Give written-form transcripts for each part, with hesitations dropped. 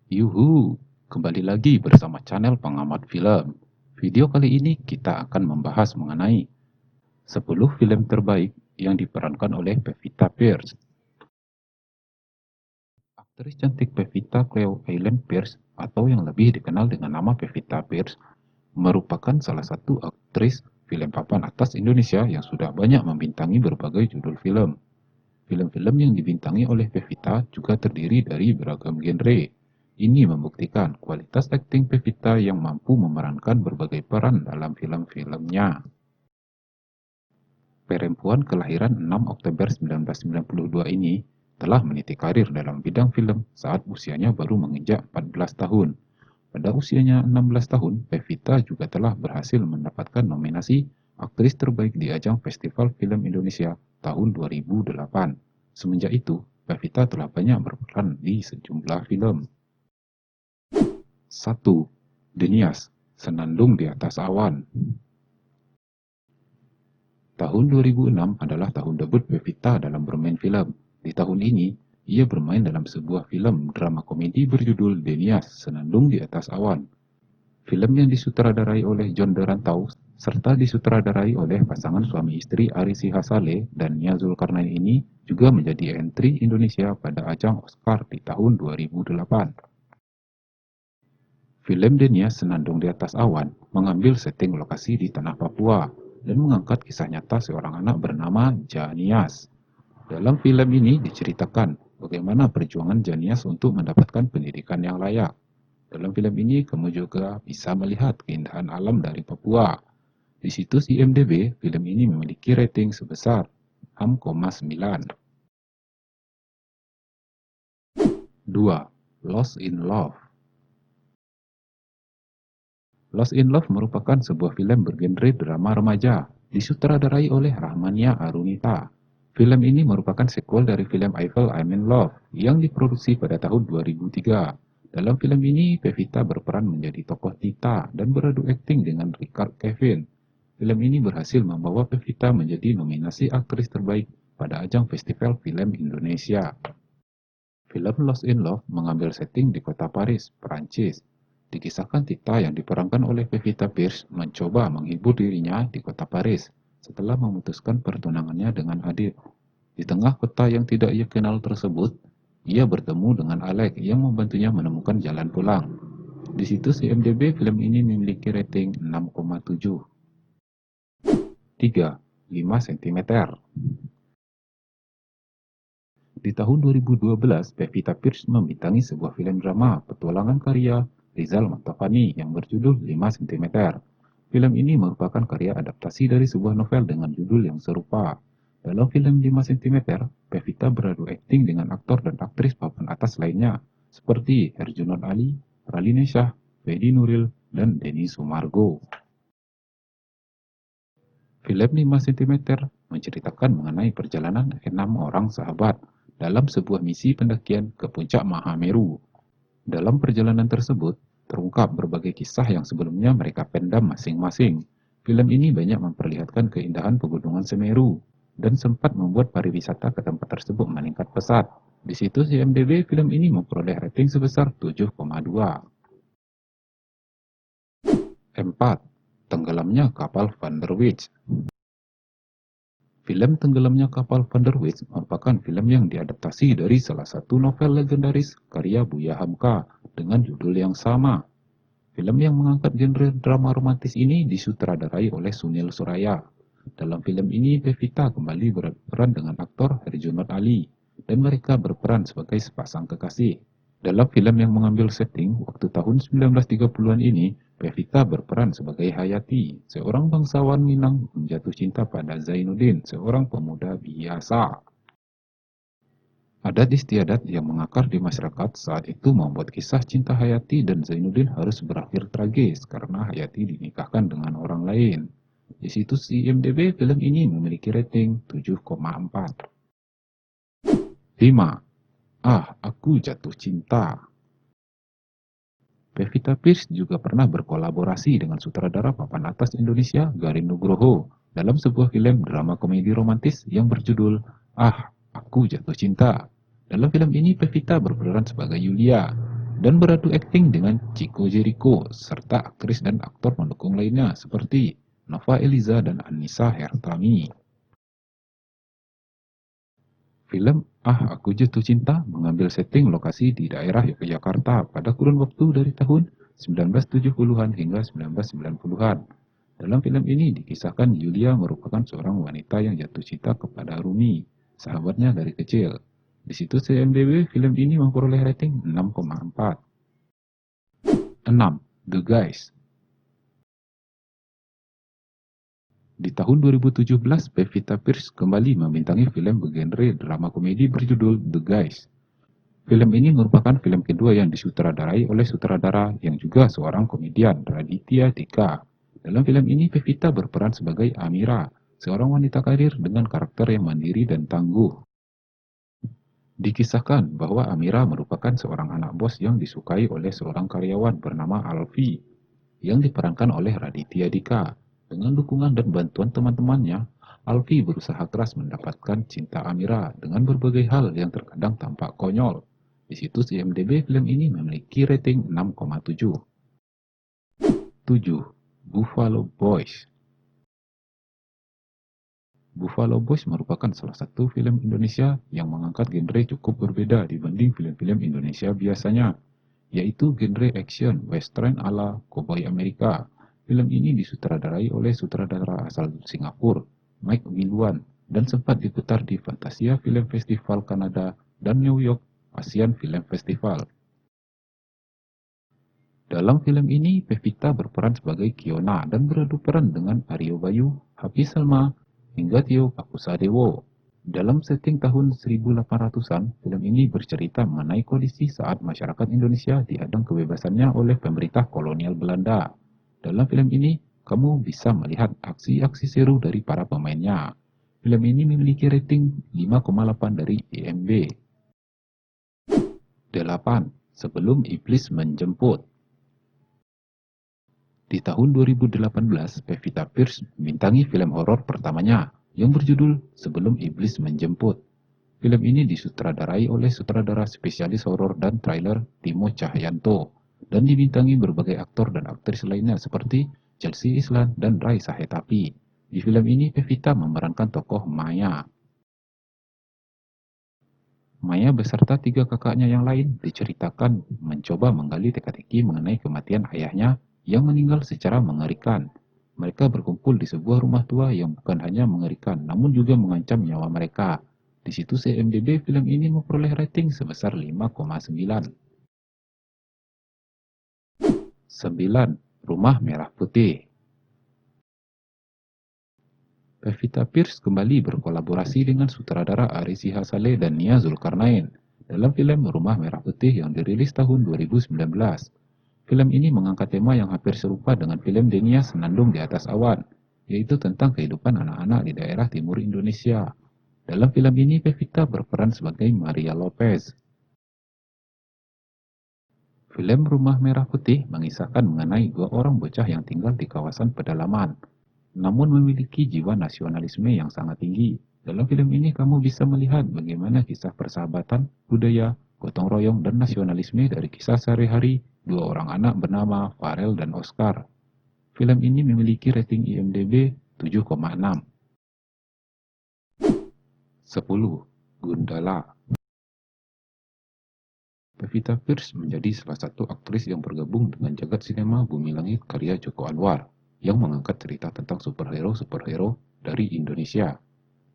Yuhu, kembali lagi bersama channel Pengamat Film. Video kali ini kita akan membahas mengenai 10 film terbaik yang diperankan oleh Pevita Pierce. Aktris cantik Pevita Cleo Eileen Pierce atau yang lebih dikenal dengan nama Pevita Pierce merupakan salah satu aktris film papan atas Indonesia yang sudah banyak membintangi berbagai judul film. Film-film yang dibintangi oleh Pevita juga terdiri dari beragam genre. Ini membuktikan kualitas akting Pevita yang mampu memerankan berbagai peran dalam film-filmnya. Perempuan kelahiran 6 Oktober 1992 ini telah meniti karir dalam bidang film saat usianya baru menginjak 14 tahun. Pada usianya 16 tahun, Pevita juga telah berhasil mendapatkan nominasi aktris terbaik di ajang Festival Film Indonesia tahun 2008. Semenjak itu, Pevita telah banyak berperan di sejumlah film. 1. Denias, Senandung di Atas Awan. Tahun 2006 adalah tahun debut Pevita dalam bermain film. Di tahun ini, ia bermain dalam sebuah film drama komedi berjudul Denias, Senandung di Atas Awan. Film yang disutradarai oleh John Derantau serta disutradarai oleh pasangan suami istri Ari Sihasale dan Nia Zulkarnain ini juga menjadi entry Indonesia pada ajang Oscar di tahun 2008. Film Denias Senandung di Atas Awan mengambil setting lokasi di tanah Papua dan mengangkat kisah nyata seorang anak bernama Janias. Dalam film ini diceritakan bagaimana perjuangan Janias untuk mendapatkan pendidikan yang layak. Dalam film ini kamu juga bisa melihat keindahan alam dari Papua. Di situs IMDb, film ini memiliki rating sebesar 6,9. 2. Lost in Love. Lost in Love merupakan sebuah film bergenre drama remaja, disutradarai oleh Rahmania Arunita. Film ini merupakan sequel dari film Eiffel I'm in Love yang diproduksi pada tahun 2003. Dalam film ini, Pevita berperan menjadi tokoh Tita dan beradu akting dengan Richard Kevin. Film ini berhasil membawa Pevita menjadi nominasi aktris terbaik pada ajang Festival Film Indonesia. Film Lost in Love mengambil setting di kota Paris, Perancis. Dikisahkan Tita yang diperankan oleh Pevita Pierce mencoba menghibur dirinya di kota Paris setelah memutuskan pertunangannya dengan Adit. Di tengah kota yang tidak ia kenal tersebut, ia bertemu dengan Alex yang membantunya menemukan jalan pulang. Di situs IMDb, film ini memiliki rating 6,7. 3. 5 cm. Di tahun 2012, Pevita Pierce membintangi sebuah film drama petualangan karya Rizal Mantovani yang berjudul 5 cm. Film ini merupakan karya adaptasi dari sebuah novel dengan judul yang serupa. Dalam film 5 cm, Pevita beradu akting dengan aktor dan aktris papan atas lainnya, seperti Herjunot Ali, Raline Shah, Fedi Nuril, dan Denny Sumargo. Film 5 cm menceritakan mengenai perjalanan 6 orang sahabat dalam sebuah misi pendakian ke puncak Mahameru. Dalam perjalanan tersebut, terungkap berbagai kisah yang sebelumnya mereka pendam masing-masing. Film ini banyak memperlihatkan keindahan pegunungan Semeru dan sempat membuat pariwisata ke tempat tersebut meningkat pesat. Di situs IMDb, film ini memperoleh rating sebesar 7,2. 4. Tenggelamnya kapal Van der Witch. Film Tenggelamnya Kapal Van der Witch merupakan film yang diadaptasi dari salah satu novel legendaris karya Buya Hamka dengan judul yang sama. Film yang mengangkat genre drama romantis ini disutradarai oleh Sunil Suraya. Dalam film ini, Pevita kembali berperan dengan aktor Herjunot Ali, dan mereka berperan sebagai sepasang kekasih. Dalam film yang mengambil setting waktu tahun 1930-an ini, Pevita berperan sebagai Hayati, seorang bangsawan Minang yang jatuh cinta pada Zainuddin, seorang pemuda biasa. Adat istiadat yang mengakar di masyarakat saat itu membuat kisah cinta Hayati dan Zainuddin harus berakhir tragis karena Hayati dinikahkan dengan orang lain. Di situs IMDb, film ini memiliki rating 7,4. 5. Aku Jatuh Cinta. Pevita Pierce juga pernah berkolaborasi dengan sutradara papan atas Indonesia Garin Nugroho dalam sebuah film drama komedi romantis yang berjudul Aku Jatuh Cinta. Dalam film ini Pevita berperan sebagai Yulia. dan beradu akting dengan Chico Jericho serta aktris dan aktor pendukung lainnya seperti Nova Eliza dan Annisa Hertami. Film Ah Aku Jatuh Cinta mengambil setting lokasi di daerah Yogyakarta pada kurun waktu dari tahun 1970-an hingga 1990-an. Dalam film ini dikisahkan Yulia merupakan seorang wanita yang jatuh cinta kepada Rumi, sahabatnya dari kecil. Di situs IMDb, film ini memperoleh rating 6,4. 6. The Guys. Di tahun 2017, Pevita Pierce kembali membintangi film bergenre drama komedi berjudul The Guys. Film ini merupakan film kedua yang disutradarai oleh sutradara yang juga seorang komedian, Raditya Dika. Dalam film ini, Pevita berperan sebagai Amira, seorang wanita karir dengan karakter yang mandiri dan tangguh. Dikisahkan bahwa Amira merupakan seorang anak bos yang disukai oleh seorang karyawan bernama Alfi, yang diperankan oleh Raditya Dika. Dengan dukungan dan bantuan teman-temannya, Alfi berusaha keras mendapatkan cinta Amira dengan berbagai hal yang terkadang tampak konyol. Di situs IMDb, film ini memiliki rating 6,7. 7. Buffalo Boys. Buffalo Boys merupakan salah satu film Indonesia yang mengangkat genre cukup berbeda dibanding film-film Indonesia biasanya, yaitu genre action western ala Cowboy Amerika. Film ini disutradarai oleh sutradara asal Singapura, Mike Winduan, dan sempat diputar di Fantasia Film Festival Kanada dan New York Asian Film Festival. Dalam film ini, Pevita berperan sebagai Kiona dan beradu peran dengan Aryo Bayu, Hafiz Salma, hingga Tio Pakusadewo. Dalam setting tahun 1800-an, film ini bercerita mengenai kondisi saat masyarakat Indonesia dihadang kebebasannya oleh pemerintah kolonial Belanda. Dalam film ini, kamu bisa melihat aksi-aksi seru dari para pemainnya. Film ini memiliki rating 5,8 dari IMDb. 8. Sebelum Iblis Menjemput. Di tahun 2018, Pevita Pierce membintangi film horor pertamanya yang berjudul Sebelum Iblis Menjemput. Film ini disutradarai oleh sutradara spesialis horor dan trailer Timo Cahyanto dan dibintangi berbagai aktor dan aktris lainnya seperti Chelsea Islan dan Raisa Hetapi. Di film ini Pevita memerankan tokoh Maya. Maya beserta 3 kakaknya yang lain diceritakan mencoba menggali teka-teki mengenai kematian ayahnya yang meninggal secara mengerikan. Mereka berkumpul di sebuah rumah tua yang bukan hanya mengerikan, namun juga mengancam nyawa mereka. Di situs IMDb, film ini memperoleh rating sebesar 5,9. 9. Rumah Merah Putih. Pevita Pierce kembali berkolaborasi dengan sutradara Ari Sihasale dan Nia Zulkarnain dalam film Rumah Merah Putih yang dirilis tahun 2019. Film ini mengangkat tema yang hampir serupa dengan film Denia Senandung di Atas Awan, yaitu tentang kehidupan anak-anak di daerah timur Indonesia. Dalam film ini, Pevita berperan sebagai Maria Lopez. Film Rumah Merah Putih mengisahkan mengenai 2 orang bocah yang tinggal di kawasan pedalaman, namun memiliki jiwa nasionalisme yang sangat tinggi. Dalam film ini kamu bisa melihat bagaimana kisah persahabatan, budaya, gotong royong, dan nasionalisme dari kisah sehari-hari 2 orang anak bernama Farel dan Oscar. Film ini memiliki rating IMDb 7,6. 10. Gundala. Pevita Pierce menjadi salah satu aktris yang bergabung dengan jagat sinema Bumi Langit karya Joko Anwar, yang mengangkat cerita tentang superhero-superhero dari Indonesia.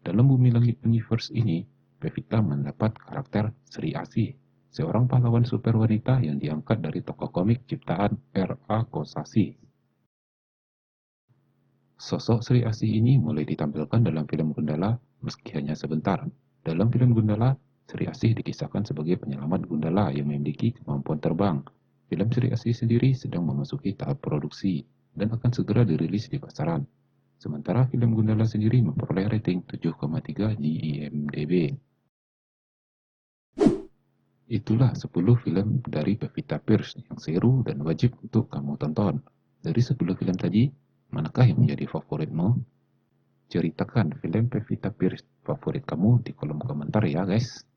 Dalam Bumi Langit Universe ini, Pevita mendapat karakter Sri Asih, seorang pahlawan super wanita yang diangkat dari tokoh komik ciptaan R.A. Kosasih. Sosok Sri Asih ini mulai ditampilkan dalam film Gundala meski hanya sebentar. Dalam film Gundala, Sri Asih dikisahkan sebagai penyelamat Gundala yang memiliki kemampuan terbang. Film Sri Asih sendiri sedang memasuki tahap produksi dan akan segera dirilis di pasaran. Sementara film Gundala sendiri memperoleh rating 7,3 di IMDb. Itulah 10 film dari Pevita Pierce yang seru dan wajib untuk kamu tonton. Dari 10 film tadi, manakah yang menjadi favoritmu? Ceritakan film Pevita Pierce favorit kamu di kolom komentar ya guys.